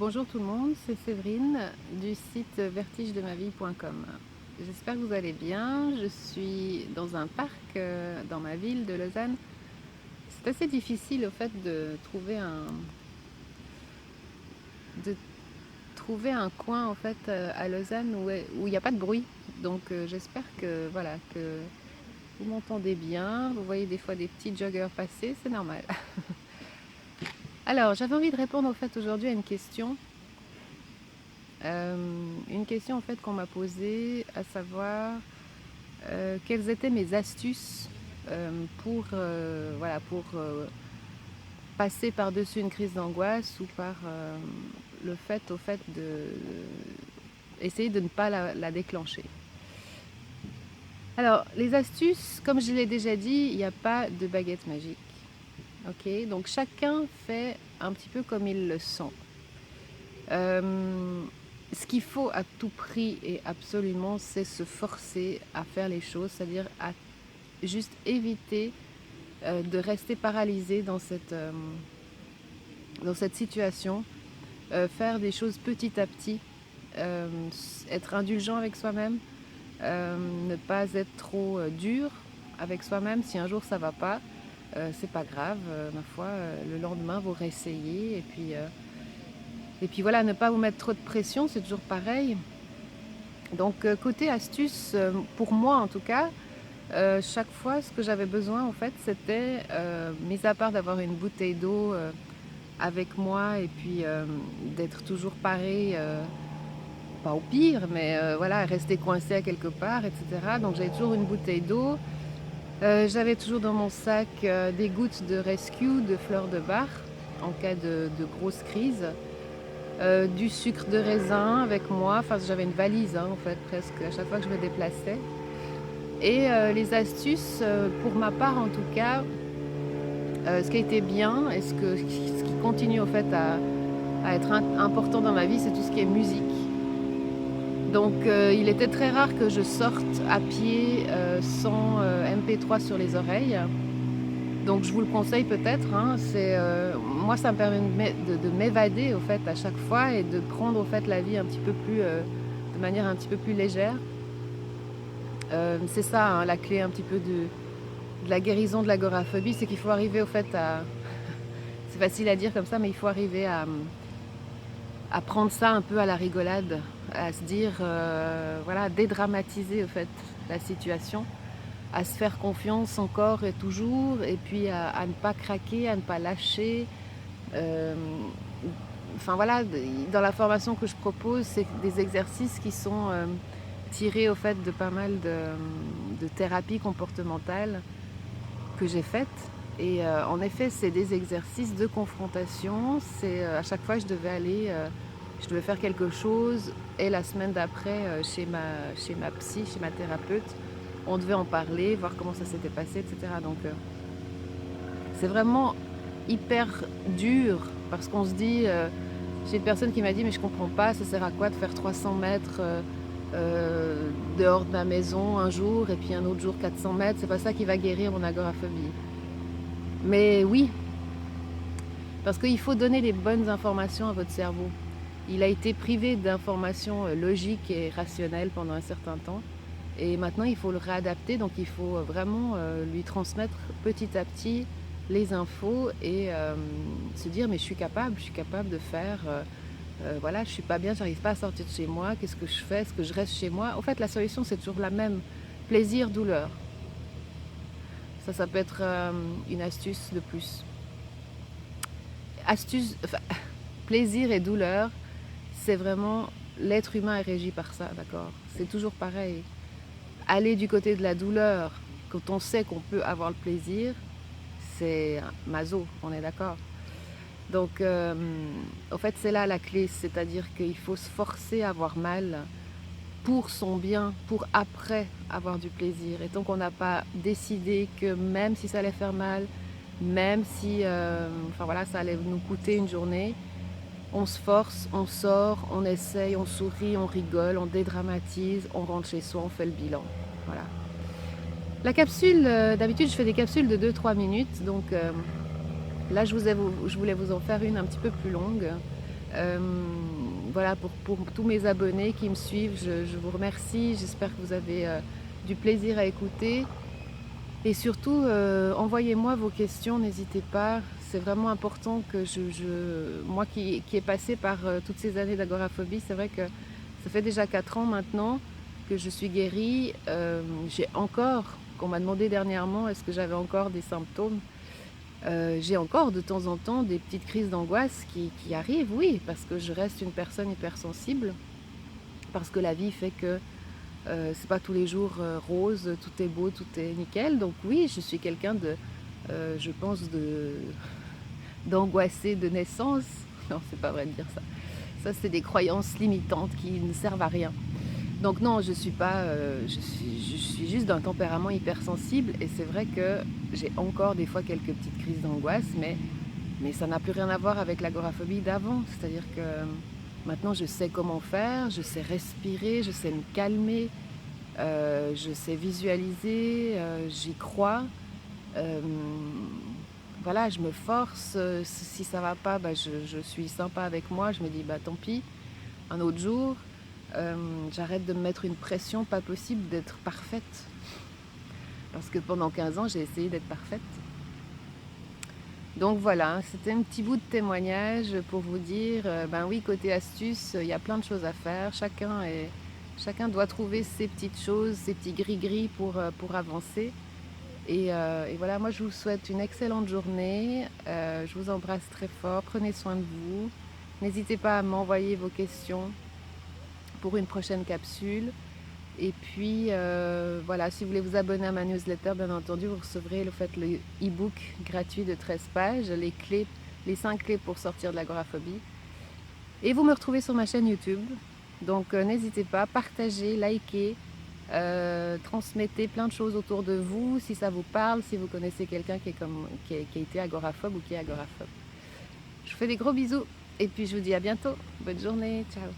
Bonjour tout le monde, c'est Séverine du site vertigedemavie.com. J'espère que vous allez bien. Je suis dans un parc dans ma ville de Lausanne. C'est assez difficile au fait de trouver un coin en fait à Lausanne où il n'y a pas de bruit. Donc j'espère que voilà que vous m'entendez bien. Vous voyez des fois des petits joggers passer, c'est normal. Alors j'avais envie de répondre au fait aujourd'hui à une question en fait qu'on m'a posée, à savoir quelles étaient mes astuces pour passer par-dessus une crise d'angoisse ou par le fait au fait de essayer de ne pas la déclencher. Alors les astuces, comme je l'ai déjà dit, il n'y a pas de baguette magique. Ok, donc chacun fait un petit peu comme il le sent. Ce qu'il faut à tout prix et absolument, c'est se forcer à faire les choses, c'est-à-dire à juste éviter de rester paralysé dans cette situation, faire des choses petit à petit, être indulgent avec soi-même, ne pas être trop dur avec soi-même. Si un jour ça va pas, c'est pas grave, ma foi, le lendemain vous réessayez et puis voilà, ne pas vous mettre trop de pression, c'est toujours pareil. Donc côté astuce, pour moi en tout cas, chaque fois ce que j'avais besoin en fait c'était, mis à part d'avoir une bouteille d'eau avec moi et puis d'être toujours paré, pas au pire, mais voilà, rester coincé à quelque part, etc. Donc j'avais toujours une bouteille d'eau. J'avais toujours dans mon sac des gouttes de rescue, de fleurs de bar, en cas de grosse crise. Du sucre de raisin avec moi, enfin j'avais une valise en fait presque à chaque fois que je me déplaçais. Et les astuces, pour ma part en tout cas, ce qui a été bien et ce qui continue en fait à être important dans ma vie, c'est tout ce qui est musique. Donc il était très rare que je sorte à pied sans MP3 sur les oreilles. Donc je vous le conseille peut-être, hein, moi ça me permet de m'évader au fait à chaque fois et de prendre au fait la vie un petit peu plus, de manière un petit peu plus légère. C'est ça hein, la clé un petit peu de la guérison de l'agoraphobie, c'est qu'il faut arriver au fait à... C'est facile à dire comme ça, mais il faut arriver à prendre ça un peu à la rigolade, à se dire, voilà, dédramatiser au fait la situation, à se faire confiance encore et toujours, et puis à ne pas craquer, à ne pas lâcher. Enfin voilà, dans la formation que je propose, c'est des exercices qui sont tirés au fait de pas mal de thérapies comportementales que j'ai faites. Et en effet, c'est des exercices de confrontation. C'est à chaque fois, je devais faire quelque chose. Et la semaine d'après, chez ma psy, chez ma thérapeute, on devait en parler, voir comment ça s'était passé, etc. Donc, c'est vraiment hyper dur parce qu'on se dit, j'ai une personne qui m'a dit, mais je comprends pas, ça sert à quoi de faire 300 mètres dehors de ma maison un jour et puis un autre jour 400 mètres, c'est pas ça qui va guérir mon agoraphobie. Mais oui, parce qu'il faut donner les bonnes informations à votre cerveau. Il a été privé d'informations logiques et rationnelles pendant un certain temps. Et maintenant, il faut le réadapter. Donc, il faut vraiment lui transmettre petit à petit les infos et se dire mais je suis capable de faire. Voilà, je suis pas bien, j'arrive pas à sortir de chez moi. Qu'est-ce que je fais? Est-ce que je reste chez moi? En fait, la solution, c'est toujours la même. Plaisir, douleur. Ça peut être une astuce de plus. Enfin, plaisir et douleur, c'est vraiment... L'être humain est régi par ça, d'accord? C'est toujours pareil. Aller du côté de la douleur, quand on sait qu'on peut avoir le plaisir, c'est maso, on est d'accord? Donc, en fait, c'est là la clé, c'est-à-dire qu'il faut se forcer à avoir mal pour son bien, pour après avoir du plaisir. Et tant qu'on n'a pas décidé que même si ça allait faire mal, même si enfin voilà, ça allait nous coûter une journée, on se force, on sort, on essaye, on sourit, on rigole, on dédramatise, on rentre chez soi, on fait le bilan. Voilà. La capsule, d'habitude je fais des capsules de 2-3 minutes, donc là je voulais vous en faire une un petit peu plus longue. Euh, voilà, pour tous mes abonnés qui me suivent, je vous remercie. J'espère que vous avez du plaisir à écouter. Et surtout, envoyez-moi vos questions, n'hésitez pas. C'est vraiment important que moi qui ai passé par toutes ces années d'agoraphobie, c'est vrai que ça fait déjà 4 ans maintenant que je suis guérie. J'ai encore, qu'on m'a demandé dernièrement, est-ce que j'avais encore des symptômes. J'ai encore de temps en temps des petites crises d'angoisse qui arrivent, oui, parce que je reste une personne hypersensible, parce que la vie fait que c'est pas tous les jours rose, tout est beau, tout est nickel. Donc oui, je suis quelqu'un de, je pense, d'angoissé de naissance. Non, c'est pas vrai de dire ça. Ça, c'est des croyances limitantes qui ne servent à rien. Donc non, je suis pas, je suis juste d'un tempérament hypersensible et c'est vrai que j'ai encore des fois quelques petites crises d'angoisse, mais ça n'a plus rien à voir avec l'agoraphobie d'avant. C'est-à-dire que maintenant je sais comment faire, je sais respirer, je sais me calmer, je sais visualiser, j'y crois. Euh, voilà, je me force. Si ça va pas, bah, je suis sympa avec moi. Je me dis, bah tant pis, un autre jour. J'arrête de me mettre une pression pas possible d'être parfaite. Parce que pendant 15 ans, j'ai essayé d'être parfaite. Donc voilà, c'était un petit bout de témoignage pour vous dire, ben oui, côté astuce, il y a plein de choses à faire. Chacun doit trouver ses petites choses, ses petits gris-gris pour avancer. Et voilà, moi je vous souhaite une excellente journée. Je vous embrasse très fort. Prenez soin de vous. N'hésitez pas à m'envoyer vos questions pour une prochaine capsule. Et puis voilà, si vous voulez vous abonner à ma newsletter, bien entendu, vous recevrez le e-book gratuit de 13 pages, les 5 clés pour sortir de l'agoraphobie. Et vous me retrouvez sur ma chaîne YouTube. Donc n'hésitez pas, partagez, likez, transmettez plein de choses autour de vous, si ça vous parle, si vous connaissez quelqu'un qui a été agoraphobe ou qui est agoraphobe. Je vous fais des gros bisous et puis je vous dis à bientôt. Bonne journée, ciao.